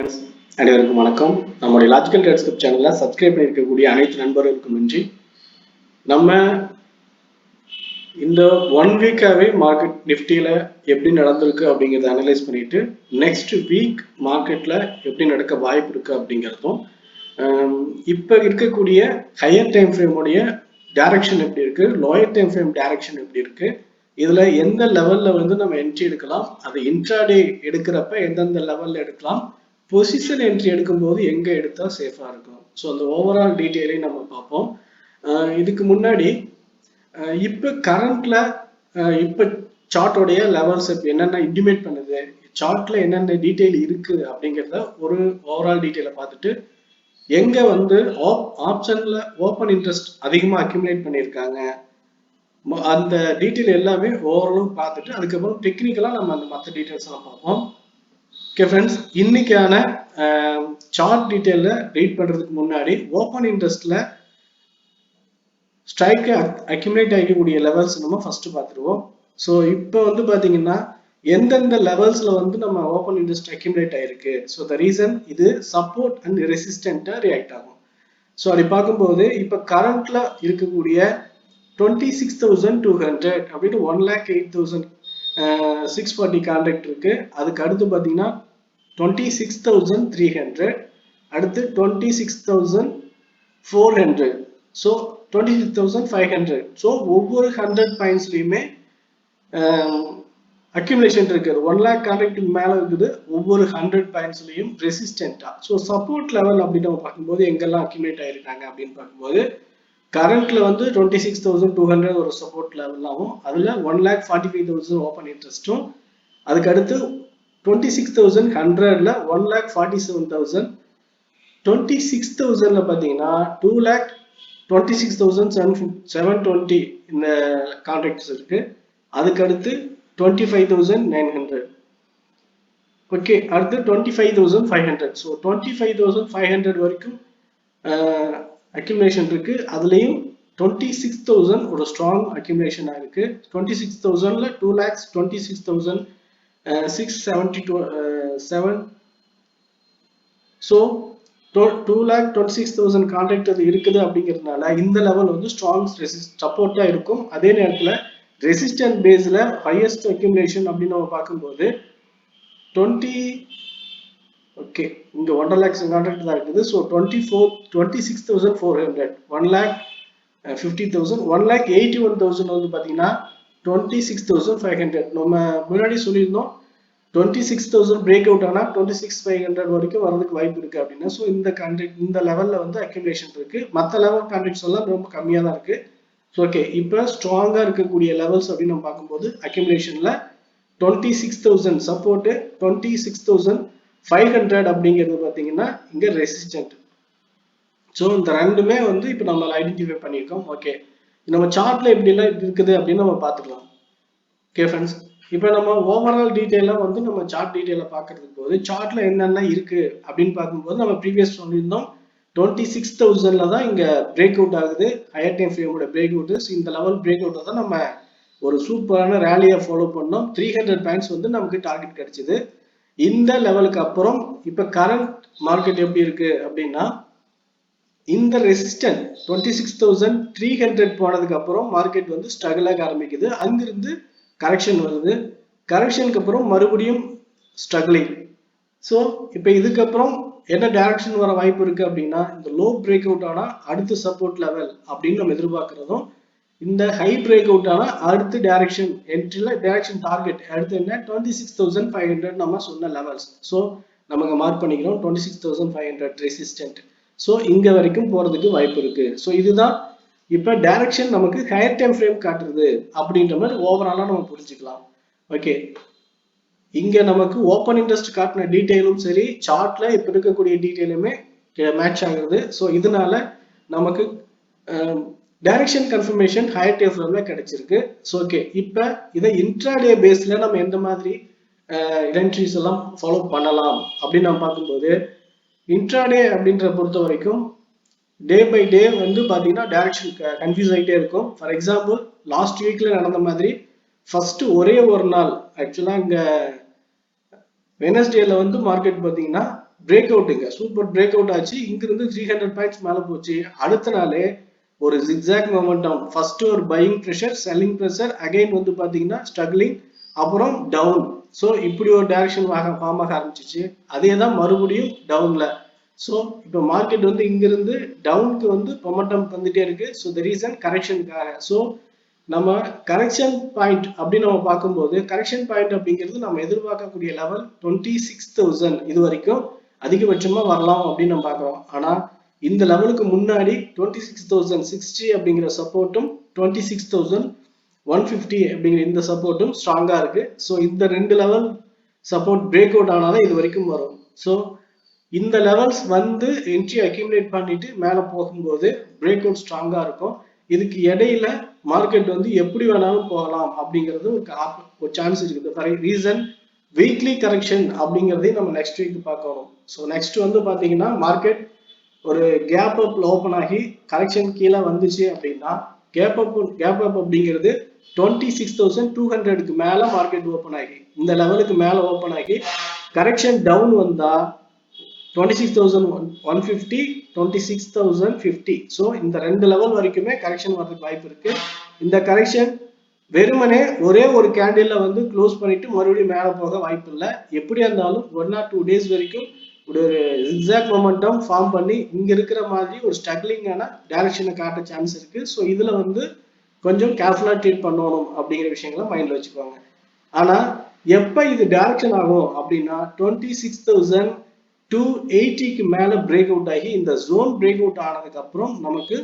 அனைவருக்கும் வணக்கம். நம்முடைய லாஜிக்கல் ட்ரேட்ஸ்கிரிப்ட் சேனல்ல சப்ஸ்கிரைப் பண்ணியிருக்கக்கூடிய அனைத்து நண்பர்களுக்கும் நன்றி. நம்ம இந்த 1 வீக்காவே மார்க்கெட் நிஃப்டியில எப்படி நடந்திருக்கு அப்படிங்கிறத அனலைஸ் பண்ணிட்டு நெக்ஸ்ட் வீக் மார்க்கெட்ல எப்படி நடக்க வாய்ப்பு இருக்கு அப்படிங்கிறதும் இப்ப இருக்கக்கூடிய ஹையர் டைம் ஃப்ரேமுடைய டைரக்ஷன் எப்படி இருக்கு, லோயர் டைம் ஃப்ரேம் டைரக்ஷன் எப்படி இருக்கு, இதுல எந்த லெவல்ல வந்து நம்ம என்ட்ரி எடுக்கலாம், அது இன்ட்ராடே எடுக்கிறப்ப எந்தெந்த லெவல்ல எடுக்கலாம், பொசிஷன் என்ட்ரி எடுக்கும்போது எங்க எடுத்தா சேஃபா இருக்கும். ஸோ அந்த ஓவரால் டீட்டெயிலையும் நம்ம பார்ப்போம். இதுக்கு முன்னாடி இப்ப கரண்ட்ல இப்ப சார்ட்டோடைய லெவல்ஸ் என்னென்ன இன்டிமேட் பண்ணுது, சார்ட்ல என்னென்ன டீட்டெயில் இருக்கு அப்படிங்கிறத ஒரு ஓவரால் டீட்டெயில பார்த்துட்டு எங்க வந்து ஆப்ஷன்ல ஓப்பன் இன்ட்ரெஸ்ட் அதிகமா அக்யூமுலேட் பண்ணியிருக்காங்க அந்த டீட்டெயில் எல்லாமே ஓவராலும் பார்த்துட்டு அதுக்கப்புறம் டெக்னிக்கலா நம்ம அந்த மற்ற டீட்டெயில்ஸ் எல்லாம் பார்ப்போம். ஓகே ஃப்ரெண்ட்ஸ், இன்னைக்கான சார்ட் டீட்டெயில ரீட் பண்றதுக்கு முன்னாடி ஓப்பன் இன்ட்ரெஸ்ட்ல ஸ்ட்ரைக் அக்யூமுலேட் ஆகக்கூடிய லெவல்ஸ் நம்ம ஃபர்ஸ்ட் பார்த்துருவோம். ஸோ இப்போ வந்து பாத்தீங்கன்னா எந்தெந்த லெவல்ஸ்ல வந்து நம்ம ஓப்பன் இன்ட்ரெஸ்ட் அக்யூமுலேட் ஆயிருக்கு, ஸோ த ரீசன் இது சப்போர்ட் அண்ட் ரெசிஸ்டன்ட்டா ரியாக்ட் ஆகும். ஸோ அப்படி பார்க்கும்போது இப்போ கரண்ட்ல இருக்கக்கூடிய 26,200 அப்படின்னு 1,08,640 கான்ட்ராக்ட் இருக்கு. அதுக்கு அடுத்து பாத்தீங்கன்னா 26,300, அடுத்து 26,400, ஸோ 26,500. ஸோ ஒவ்வொரு 100 பாயிண்ட்ஸ்லயுமே அக்யூமுலேஷன் இருக்குது. 1 lakh கான்ட்ராக்டுக்கு மேல இருக்குது. ஒவ்வொரு 100 பாயிண்ட்ஸ்லயும் ரெசிஸ்டன்டா. ஸோ சப்போர்ட் லெவல் அப்படின்னு நம்ம பார்க்கும்போது எங்கெல்லாம் அக்யூமுலேட் ஆயிருக்காங்க அப்படின்னு பார்க்கும்போது கரண்ட்ல வந்து 26,200 ஒரு சப்போர்ட் லெவலாகவும், அதுல 1,45,000 ஓப்பன் இன்ட்ரெஸ்டும், அதுக்கு அடுத்து 26,100ல 1,47,000, 26,000ல பாத்தீங்கன்னா 2,26,720 இந்த கான்ட்ராக்ட்ஸ் இருக்கு. அதுக்கு அடுத்து 25,900. ஓகே, அடுத்து 25,500. ஸோ 25,500 வரைக்கும் அக்யூமுலேஷன் இருக்கு. அதுலயும் 26,000 ஒரு ஸ்ட்ராங் அக்யூமுலேஷனா இருக்கு. 26,000ல 2,26,672 ஸோ 2,26,000 கான்ட்ராக்ட் அது இருக்குது அப்படிங்கிறதுனால இந்த லெவல் வந்து ஸ்ட்ராங் சப்போர்ட்டா இருக்கும். அதே நேரத்துல ரெசிஸ்டன்ட் பேஸ்ல ஹையஸ்ட் அக்யூமுலேஷன் அப்படின்னு நம்ம பார்க்கும்போது 20 இங்க 1.5 lakhs கான்ட்ராக்ட் தான் இருக்குது. ஸோ 26,400, 1,50,000, 1,81,000 வந்து பாத்தீங்கன்னா 26,500. நம்ம முன்னாடி சொல்லியிருந்தோம் 26,000 பிரேக் அவுட் ஆனா 26,500 வரைக்கும் வரதுக்கு வாய்ப்பு இருக்கு அப்படின்னு. ஸோ இந்த கான்ட்ராக்ட் இந்த லெவல்ல வந்து அக்யூமுலேஷன் இருக்கு. மற்ற லெவல் கான்ட்ராக்ட்ஸ் எல்லாம் ரொம்ப கம்மியா தான் இருக்கு. ஓகே, இப்போ ஸ்ட்ராங்கா இருக்கக்கூடிய லெவல்ஸ் அப்படின்னு நம்ம பார்க்கும்போது அக்யூமுலேஷன்ல 26,000 சப்போர்ட், 26,500 அப்படிங்கிறது பாத்தீங்கன்னா இங்க ரெசிஸ்டன்ட். ஸோ இந்த ரெண்டுமே வந்து இப்போ நம்ம ஐடென்டிஃபை பண்ணியிருக்கோம். ஓகே, நம்ம சார்ட்ல எப்படி எல்லாம் இருக்குது அப்படின்னு நம்ம பார்த்துக்கலாம். ஓகே ஃப்ரெண்ட்ஸ், இப்போ நம்ம ஓவரால் டீட்டெயிலா வந்து நம்ம சார்ட் டீட்டெயில பார்க்கறதுக்கு போது சார்ட்ல என்னென்ன இருக்கு அப்படின்னு பார்க்கும்போது நம்ம ப்ரீவியஸ் சொல்லியிருந்தோம் 26,000ல தான் இங்க பிரேக் அவுட் ஆகுது, ஹையர் டைம் ஃப்ரேமோட பிரேக் அவுட். இந்த லெவல் பிரேக் அவுட் தான் நம்ம ஒரு சூப்பரான ரேலியை ஃபாலோ பண்ணோம். 300 பாயிண்ட்ஸ் வந்து நமக்கு டார்கெட் கிடைச்சது. இந்த லெவலுக்கு அப்புறம் இப்ப கரண்ட் மார்க்கெட் எப்படி இருக்கு அப்படின்னா இந்த ரெசிஸ்டன்ட் 26,300 போனதுக்கு அப்புறம் மார்க்கெட் வந்து ஸ்ட்ரகிள் ஆக ஆரம்பிக்குது. அங்கிருந்து கரெக்ஷன் வருது. கரெக்ஷனுக்கு அப்புறம் மறுபடியும் ஸ்ட்ரகிளிங். ஸோ இப்போ இதுக்கப்புறம் என்ன டைரக்ஷன் வர வாய்ப்பு இருக்கு அப்படின்னா இந்த லோ பிரேக் அவுட் ஆனா அடுத்த சப்போர்ட் லெவல் அப்படின்னு நம்ம எதிர்பார்க்கிறதும், இந்த ஹை பிரேக் அவுட் ஆனா அடுத்த டைரக்ஷன் என்ட்ரில டைரக்ஷன் டார்கெட் அடுத்து என்ன 26,500 நம்ம சொன்ன லெவல்ஸ். ஸோ நமக்கு மார்க் பண்ணிக்கிறோம் 26,500 ரெசிஸ்டன்ட். ஸோ இங்க வரைக்கும் போறதுக்கு வாய்ப்பு இருக்கு. ஸோ இதுதான் இப்ப டைரக்ஷன் நமக்கு ஹையர் டைம் ஃப்ரேம் காட்டுறது அப்படின்ற மாதிரி ஓவராலா நம்ம புரிஞ்சுக்கலாம். ஓகே, இங்க நமக்கு ஓப்பன் இன்ட்ரெஸ்ட் காட்டின டீட்டெயிலும் சரி, சார்ட்ல இப்ப இருக்கக்கூடிய டீட்டெயிலுமே மேட்ச் ஆகுது. ஸோ இதனால நமக்கு டைரக்ஷன் கன்ஃபர்மேஷன் ஹையர் டைம் ஃப்ரேம்ல கிடைச்சிருக்கு. ஸோ ஓகே, இப்ப இதை இன்ட்ராடே பேஸ்ல நம்ம எந்த மாதிரி என்ட்ரிஸ் எல்லாம் ஃபாலோ பண்ணலாம் அப்படின்னு நம்ம பார்க்கும்போது இன்ட்ராடே அப்படின்ற பொறுத்த வரைக்கும் டே பை டே வந்து பாத்தீங்கன்னா டைரக்ஷன் கன்ஃபியூஸ் ஆகிட்டே இருக்கும். ஃபார் எக்ஸாம்பிள் லாஸ்ட் வீக்ல நடந்த மாதிரி ஃபர்ஸ்ட் ஒரே ஒரு நாள் ஆக்சுவலா இங்க வெனஸ்டேல வந்து மார்க்கெட் பாத்தீங்கன்னா பிரேக் அவுட்டுங்க, சூப்பர் பிரேக் அவுட் ஆச்சு. இங்கிருந்து 300 பாயிண்ட்ஸ் மேல போச்சு. அடுத்த நாளே ஒரு ஜிக்ஸாக் மொமெண்டம், ஃபர்ஸ்ட் ஒரு buying pressure, selling pressure, again வந்து பாத்தீங்கன்னா ஸ்ட்ரகிளிங், அப்புறம் டவுன். ஸோ இப்படி ஒரு டைரக்ஷன் ஃபார்ம் ஆக ஆரம்பிச்சிச்சு. அதே தான் மறுபடியும் டவுன்ல. ஸோ இப்போ மார்க்கெட் வந்து இங்கிருந்து டவுனுக்கு வந்து மொமெண்டம் வந்துட்டே இருக்கு. ஸோ த ரீசன் கரெக்ஷனுக்காக. ஸோ நம்ம கரெக்ஷன் பாயிண்ட் அப்படின்னு நம்ம பார்க்கும்போது, கரெக்ஷன் பாயிண்ட் அப்படிங்கிறது நம்ம எதிர்பார்க்கக்கூடிய லெவல் 26,000 இது வரைக்கும் அதிகபட்சமா வரலாம் அப்படின்னு நம்ம பார்க்கிறோம். ஆனா இந்த லெவலுக்கு முன்னாடி 26,060 அப்படிங்கிற சப்போர்ட்டும் 26,150 அப்படிங்கிற இந்த சப்போர்ட்டும் ஸ்ட்ராங்கா இருக்கு. ஸோ இந்த ரெண்டு லெவல் சப்போர்ட் பிரேக் அவுட் ஆனாதான் இது வரைக்கும் வரும். ஸோ இந்த லெவல்ஸ் வந்து என்ட்ரி அக்யூமுலேட் பண்ணிட்டு மேல போகும்போது பிரேக் அவுட் ஸ்ட்ராங்கா இருக்கும். இதுக்கு இடையில மார்க்கெட் வந்து எப்படி வேணாலும் போகலாம் அப்படிங்கிறது ஒரு சான்ஸ் இருக்குது. ஃபார் ரீசன் வீக்லி கரெக்ஷன் அப்படிங்கிறதையும் நம்ம நெக்ஸ்ட் வீக் பார்க்கணும். ஸோ நெக்ஸ்ட் வந்து பாத்தீங்கன்னா மார்க்கெட் ஒரு கேப் அப்ல ஓப்பன் ஆகி கரெக்ஷன் கீழே வந்துச்சு அப்படின்னா, கேப் அப் அப்படிங்கிறது 26,200க்கு மேல மார்க்கெட் ஓப்பன் ஆகி, இந்த லெவலுக்கு மேல ஓப்பன் ஆகி கரெக்ஷன் டவுன் வந்தா 26,150, 26,050. ஸோ இந்த ரெண்டு லெவல் வரைக்குமே கரெக்ஷன் வரதுக்கு வாய்ப்பு இருக்கு. இந்த கரெக்ஷன் வெறுமனே ஒரே ஒரு கேண்டில்ல வந்து க்ளோஸ் பண்ணிட்டு மறுபடியும் மேல போக வாய்ப்பு இல்லை. எப்படியா இருந்தாலும் 1 or 2 days வரைக்கும் ஒரு எக்ஸாக்ட் மொமெண்டம் ஃபார்ம் பண்ணி இங்க இருக்கிற மாதிரி ஒரு ஸ்ட்ரகிளிங்கான டைரக்ஷனை காட்ட சான்ஸ் இருக்கு. ஸோ இதுல வந்து கொஞ்சம் கேர்ஃபுல்லா ட்ரீட் பண்ணணும் அப்படிங்கிற விஷயங்களை மைண்ட்ல வச்சுக்கோங்க. ஆனா எப்ப இது டைரக்ஷன் ஆகும் அப்படின்னா 26,280க்கு மேல பிரேக் அவுட் ஆகி இந்த ஜோன் பிரேக் அவுட் ஆனதுக்கு அப்புறம் நமக்கு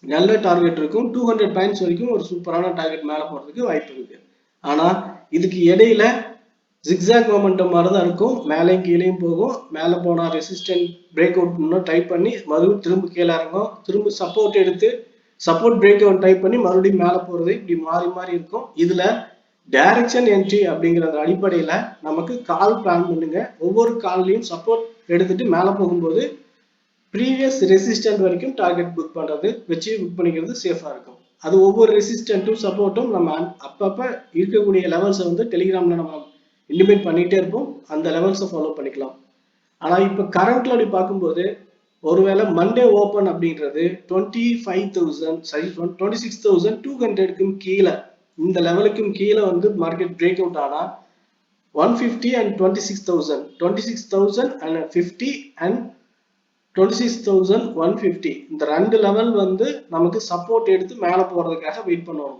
நல்ல டார்கெட் இருக்கும். 200 பாயிண்ட்ஸ் வரைக்கும் ஒரு சூப்பரான டார்கெட் மேல போறதுக்கு வாய்ப்பு இருக்கு. ஆனா இதுக்கு இடையில ஜிக்ஸாக் மொமெண்டம் மாதிரி தான் இருக்கும். மேலேயும் கீழேயும் போகும். மேல போனா ரெசிஸ்டன்ட் பிரேக் அவுட் இன்னும் டைப் பண்ணி மறுபடியும் திரும்ப கீழே இறங்கும். திரும்ப சப்போர்ட் எடுத்து சப்போர்ட் பிரேக் அவுட் டைப் பண்ணி மறுபடியும் மேல போறது இப்படி மாறி மாறி இருக்கும். இதுல டைரக்ஷன் என்ட்ரி அப்படிங்கிற அடிப்படையில நமக்கு கால் பிளான் பண்ணுங்க. ஒவ்வொரு கால்லையும் சப்போர்ட் எடுத்துட்டு மேல போகும்போது ப்ரீவியஸ் ரெசிஸ்டன்ட் வரைக்கும் டார்கெட் புக் பண்றது வச்சு புக் பண்ணிக்கிறது சேஃபா இருக்கும். அது ஒவ்வொரு ரெசிஸ்டன்ட்டும் சப்போர்ட்டும் நம்ம அப்பப்ப இருக்கக்கூடிய லெவல்ஸை வந்து டெலிகிராம்ல நம்ம இன்டிமேட் பண்ணிட்டே இருப்போம். அந்த லெவல்ஸை ஃபாலோ பண்ணிக்கலாம். ஆனா இப்ப கரண்ட்ல அப்படி பார்க்கும்போது ஒருவேளை மண்டே ஓபன் அப்படின்றது 26,200க்கும் கீழே, இந்த லெவலுக்கும் கீழே வந்து மார்க்கெட் பிரேக் அவுட் ஆனா 150 and 26,050 and 26,150 இந்த ரெண்டு லெவல் வந்து நமக்கு சப்போர்ட் எடுத்து மேல போறதுக்காக வெயிட் பண்ணுவோம்.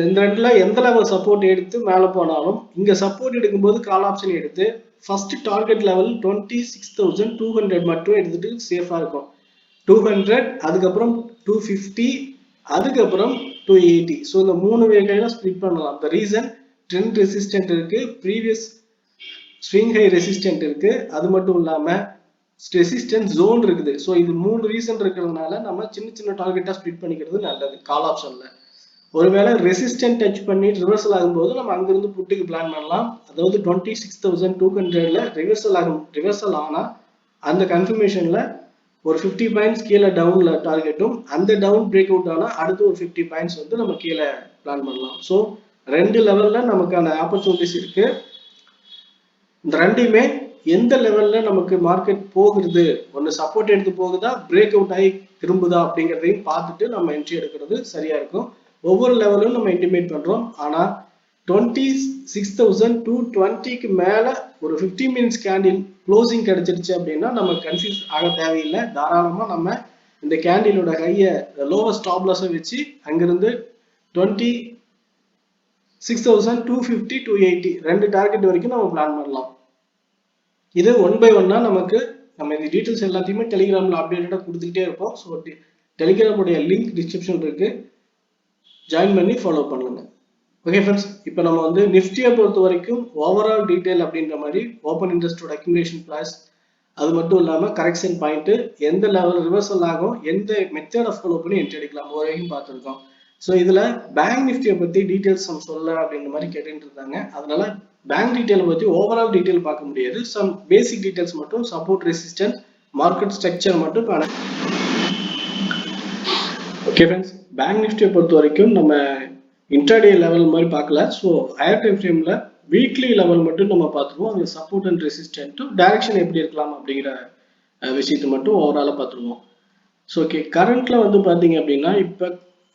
இந்த ரெண்டுல எந்த லெவல் சப்போர்ட் எடுத்து மேல போனாலும் இங்க சப்போர்ட் எடுக்கும்போது கால் ஆப்ஷன் எடுத்து ஃபர்ஸ்ட் டார்கெட் லெவல் 26,200 மட்டும் எடுத்துட்டு சேஃபா இருக்கும். 200, அதுக்கப்புறம் 250, அதுக்கப்புறம் 280. ஸோ இந்த மூணு வகையில ஸ்பிளிட் பண்ணலாம். த ரீசன் ட்ரெண்ட் ரெசிஸ்டன்ட் இருக்கு, ப்ரீவியஸ் ஸ்விங் ஹை ரெசிஸ்டன்ட் இருக்கு, அது மட்டும் இல்லாம ரெசிஸ்டன்ஸ் ஜோன் இருக்குது. ஸோ இது மூணு ரீசன் இருக்கிறதுனால நம்ம சின்ன சின்ன டார்கெட்டா ஸ்பிளிட் பண்ணிக்கிறது நல்லது கால் ஆப்ஷன்ல. ஒருவேளை ரெசிஸ்டன்ட் டச் பண்ணி ரிவர்சல் ஆகும்போது நம்ம அங்கிருந்து புட்டுக்கு பிளான் பண்ணலாம். அதாவது 26,200ல ரிவர்சல் ஆனா அந்த கன்ஃபர்மேஷன்ல ஒரு 50 பாயிண்ட்ஸ் கீழே டவுன்ல டார்கெட்டும், அந்த டவுன் பிரேக் அவுட் ஆனா அடுத்து ஒரு 50 பாயிண்ட்ஸ் வந்து நம்ம கீழே பிளான் பண்ணலாம். ஸோ ரெண்டு லெவல்ல நமக்கான ஆப்பர்ச்சுனிட்டிஸ் இருக்கு. இந்த ரெண்டுமே எந்த லெவல்ல நமக்கு மார்க்கெட் போகுது, ஒன்னு சப்போர்ட் எடுத்து போகுதா, பிரேக் அவுட் ஆகி திரும்புதா அப்படிங்கிறதையும் பார்த்துட்டு நம்ம என்ட்ரி எடுக்கிறது சரியா இருக்கும். ஒவ்வொரு லெவலும் நம்ம இன்டிமேட் பண்றோம். ஆனா 26,220க்கு மேல ஒரு 15 மினிட்ஸ் கேண்டில் க்ளோசிங் கிடைச்சிருச்சு அப்படின்னா நம்ம கன்ஃபியூஸ் ஆக தேவையில்லை. தாராளமா நம்ம இந்த கேண்டிலோட ஹைய லோவஸ்ட் ஸ்டாப் லாஸை வச்சு அங்கிருந்து 26,250, 280 ரெண்டு டார்கெட் வரைக்கும் நம்ம பிளான் பண்ணலாம். இது 1 by 1 நமக்கு நம்ம இந்த டீடைல்ஸ் எல்லாத்தையுமே டெலிகிராம்ல அப்டேட்டடா கொடுத்துக்கிட்டே இருப்போம். ஸோ டெலிகிராமுடைய லிங்க் டிஸ்கிரிப்ஷன் இருக்கு, ஜாயின் பண்ணி ஃபாலோ பண்ணுங்க. ஓகே ஃப்ரெண்ட்ஸ், இப்போ நம்ம வந்து நிஃப்டியை பொறுத்த வரைக்கும் ஓவரால் டீடைல் அப்படின்ற மாதிரி ஓப்பன் இன்ட்ரெஸ்டோட அக்யூமுலேஷன் பிளாஸ், அது மட்டும் இல்லாமல் கரெக்ஷன் பாயிண்ட், எந்த லெவல் ரிவர்சல் ஆகும், எந்த மெத்தட் ஆஃப் ஃபாலோ பண்ணி என்ட்ரி எடுக்கலாம் வரைக்கும் பார்த்துருக்கோம். ஸோ இதில் பேங்க் நிஃப்டியை பற்றி டீட்டெயில்ஸ் நம்ம சொல்ல அப்படின்ற மாதிரி கேட்டுட்டு இருந்தாங்க. அதனால பேங்க் டீட்டெயில் பற்றி ஓவரால் டீட்டெயில் பார்க்க முடியாது. சம் பேசிக் டீட்டெயில்ஸ் மட்டும், சப்போர்ட் ரெசிஸ்டன்ஸ், மார்க்கெட் ஸ்ட்ரக்சர் மட்டும். ஓகே ஃப்ரெண்ட்ஸ், பேங்க் நிஃப்டியை பொறுத்த வரைக்கும் நம்ம இன்ட்ராடே லெவல் மாதிரி பார்க்கல. ஸோ ஹையர் டைம் ஃப்ரேமில் வீக்லி லெவல் மட்டும் நம்ம பார்த்துருவோம். அதில் சப்போர்ட் அண்ட் ரெசிஸ்டன்ட்டும் டைரக்ஷன் எப்படி இருக்கலாம் அப்படிங்கிற விஷயத்தை மட்டும் ஓவராலாக பார்த்துருவோம். ஸோ ஓகே, கரண்ட்ல வந்து பார்த்தீங்க அப்படின்னா இப்போ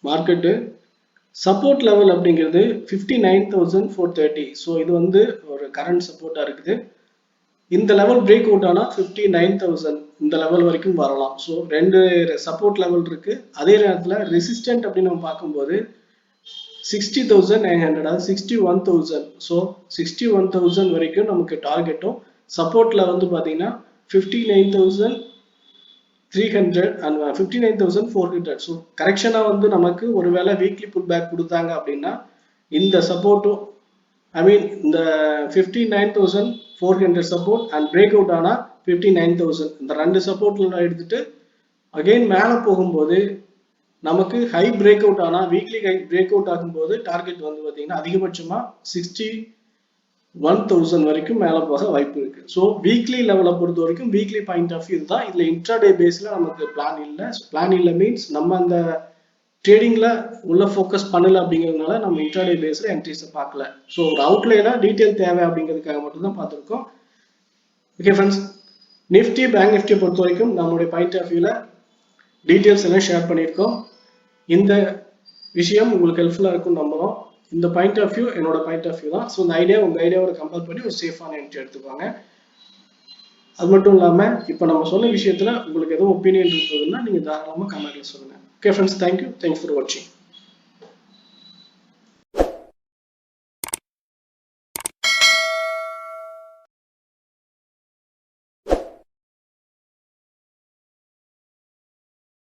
மார்க்கெட்டு சப்போர்ட் லெவல் அப்படிங்கிறது 59,430. ஸோ இது வந்து ஒரு கரண்ட் சப்போர்ட்டாக இருக்குது. இந்த லெவல் பிரேக் அவுட் ஆனால் 59,000 இந்த லெவல் வரைக்கும் வரலாம். ஸோ ரெண்டு சப்போர்ட் லெவல் இருக்கு. அதே நேரத்தில் ரெசிஸ்டன்ட் அப்படின்னு நம்ம பார்க்கும்போது 60,900, அதாவது 61,000. ஸோ 61,000 வரைக்கும் நமக்கு டார்கெட்டும், சப்போர்ட்ல வந்து பார்த்தீங்கன்னா 59,300 அண்ட் 59,400. ஸோ கரெக்ஷனாக வந்து நமக்கு ஒருவேளை வீக்லி புட் பேக் கொடுத்தாங்க அப்படின்னா இந்த சப்போர்ட்டும் இந்த 59,400 சப்போர்ட் அண்ட் பிரேக் அவுட் ஆனால் 59,000 இந்த ரெண்டு சப்போர்ட்ல எடுத்துட்டு அகைன் மேலே போகும்போது நமக்கு ஹை பிரேக் அவுட் ஆனால் வீக்லி ஹை பிரேக் அவுட் ஆகும்போது டார்கெட் வந்து பார்த்தீங்கன்னா அதிகபட்சமாக 61,000 வரைக்கும் மேலே போக வாய்ப்பு இருக்கு. ஸோ வீக்லி லெவலை பொறுத்த வரைக்கும் வீக்லி பாயிண்ட் ஆஃப் வியூ தான். இதில் இன்ட்ராடே பேஸில் நமக்கு பிளான் இல்லை. பிளான் இல்லை மீன்ஸ் நம்ம அந்த ட்ரேடிங்ல உள்ள ஃபோக்கஸ் பண்ணல அப்படிங்கிறதுனால நம்ம இன்ட்ராடே பேஸ்ல என்ட்ரிஸை பார்க்கல. ஸோ ஒரு அவுட்லைனா டீட்டெயில் தேவை அப்படிங்கிறதுக்காக மட்டும் தான் பார்த்துருக்கோம். ஓகே ஃப்ரெண்ட்ஸ், நிஃப்டி பேங்க் நிஃப்டியை பொறுத்த வரைக்கும் நம்மளுடைய பாயிண்ட் ஆஃப் வியூல டீட்டெயில்ஸ் எல்லாம் ஷேர் பண்ணியிருக்கோம். இந்த விஷயம் உங்களுக்கு ஹெல்ப்ஃபுல்லாக இருக்கும்னு நம்புறோம். இந்த பாயிண்ட் ஆஃப் வியூ என்னோட பாயிண்ட் ஆஃப் வியூ தான். ஸோ இந்த ஐடியா உங்கள் ஐடியாவோட கம்பேர் பண்ணி ஒரு சேஃபான என்ட்ரி எடுத்துக்கோங்க. அது மட்டும் இல்லாமல் இப்போ நம்ம சொன்ன விஷயத்துல உங்களுக்கு எதுவும் ஒப்பீனியன் இருந்ததுன்னா நீங்கள் தாராளமாக கமெண்ட்ல சொல்லுங்கள். Okay friends, thank you. Thanks for watching.